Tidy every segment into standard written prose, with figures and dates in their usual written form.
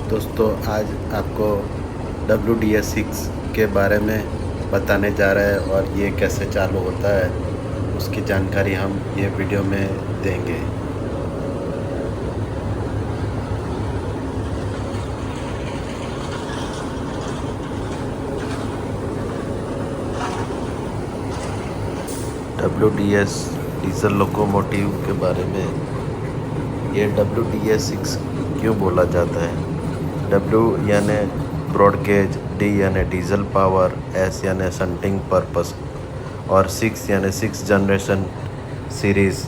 दोस्तों आज आपको WDS6 के बारे में बताने जा रहे हैं और ये कैसे चालू होता है उसकी जानकारी हम ये वीडियो में देंगे। WDS डीजल लोकोमोटिव के बारे में। ये WDS6 क्यों बोला जाता है? W यानी ब्रॉड गेज, D यानी डीजल पावर, S यानी शंटिंग पर्पस और 6 यानी 6 जनरेशन सीरीज़।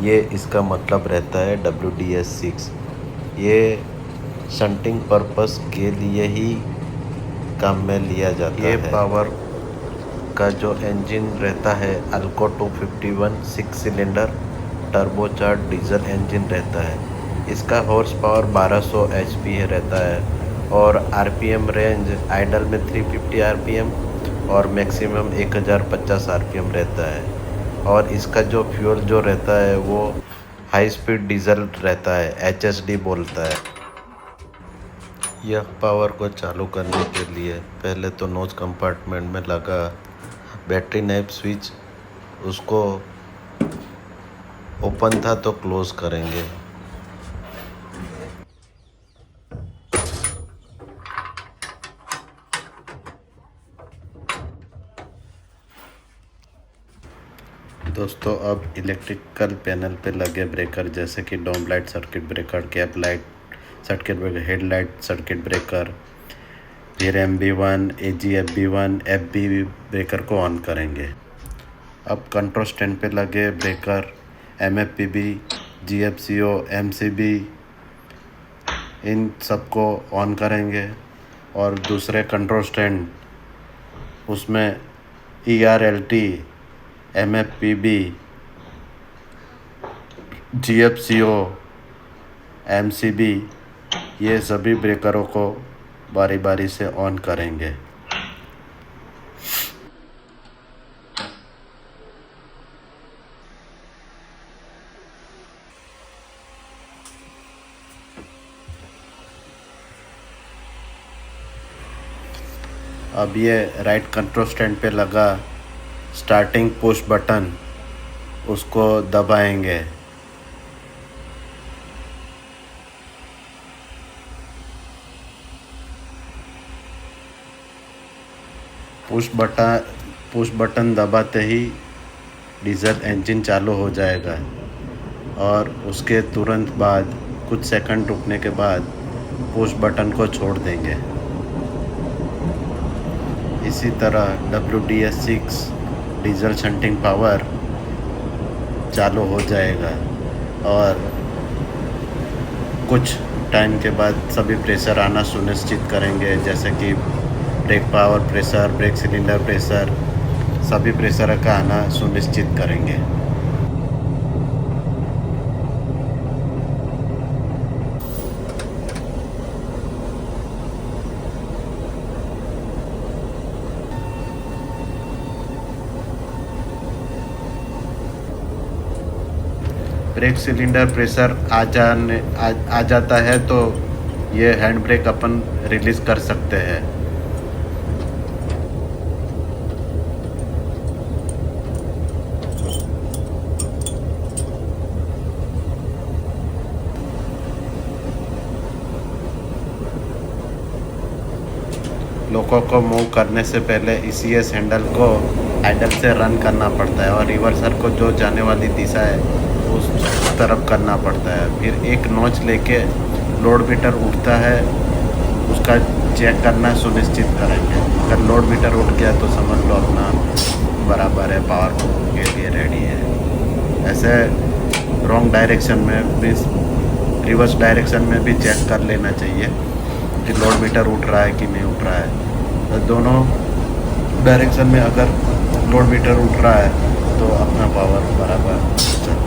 ये इसका मतलब रहता है WDS6। ये शंटिंग पर्पस के लिए ही काम में लिया जाता है। ये पावर का जो इंजन रहता है अल्को 251 6 सिलेंडर टर्बोचार्ज डीजल इंजन रहता है। इसका हॉर्स पावर 1200 HP रहता है और RPM रेंज आइडल में 350 RPM और मैक्सिमम 1050 RPM रहता है। और इसका जो फ्यूल जो रहता है वो हाई स्पीड डीजल रहता है, HSD बोलता है। यह पावर को चालू करने के लिए पहले तो नोज कंपार्टमेंट में लगा बैटरी नैप स्विच, उसको ओपन था तो क्लोज करेंगे। दोस्तों अब इलेक्ट्रिकल पैनल पे लगे ब्रेकर जैसे कि dome light circuit breaker, cap light circuit breaker, headlight circuit breaker, फिर MB1, AG FB1, FB breaker को ऑन करेंगे। अब कंट्रोल स्टैंड पे लगे ब्रेकर MFPB, GFCO, MCB इन सबको ऑन करेंगे। और दूसरे कंट्रोल स्टैंड उसमें ERLT, MFPB, GFCO, MCB ये सभी ब्रेकरों को बारी बारी से ऑन करेंगे। अब ये राइट कंट्रोल स्टैंड पे लगा स्टार्टिंग पुश बटन, उसको दबाएंगे। पुश बटन दबाते ही डीजल इंजन चालू हो जाएगा और उसके तुरंत बाद कुछ सेकंड रुकने के बाद पुश बटन को छोड़ देंगे। इसी तरह WDS6 डीजल शंटिंग पावर चालू हो जाएगा और कुछ टाइम के बाद सभी प्रेशर आना सुनिश्चित करेंगे, जैसे कि brake power pressure, brake cylinder pressure, सभी प्रेशर का आना सुनिश्चित करेंगे। ब्रेक सिलेंडर प्रेशर आ जाता है तो ये हैंड ब्रेक अपन रिलीज़ कर सकते हैं। लोको को मूव करने से पहले ECS हैंडल को आइडल से रन करना पड़ता है और रिवर्सर को जो जाने वाली दिशा है उस तरफ करना पड़ता है। फिर एक नॉच लेके लोड मीटर उठता है, उसका चेक करना सुनिश्चित करेंगे। अगर लोड मीटर उठ गया तो समझ लो अपना बराबर है, पावर के लिए रेडी है। ऐसे रॉन्ग डायरेक्शन में भी, रिवर्स डायरेक्शन में भी चेक कर लेना चाहिए कि लोड मीटर उठ रहा है कि नहीं उठ रहा है। तो दोनों डायरेक्शन में अगर लोड मीटर उठ रहा है तो अपना पावर बराबर चल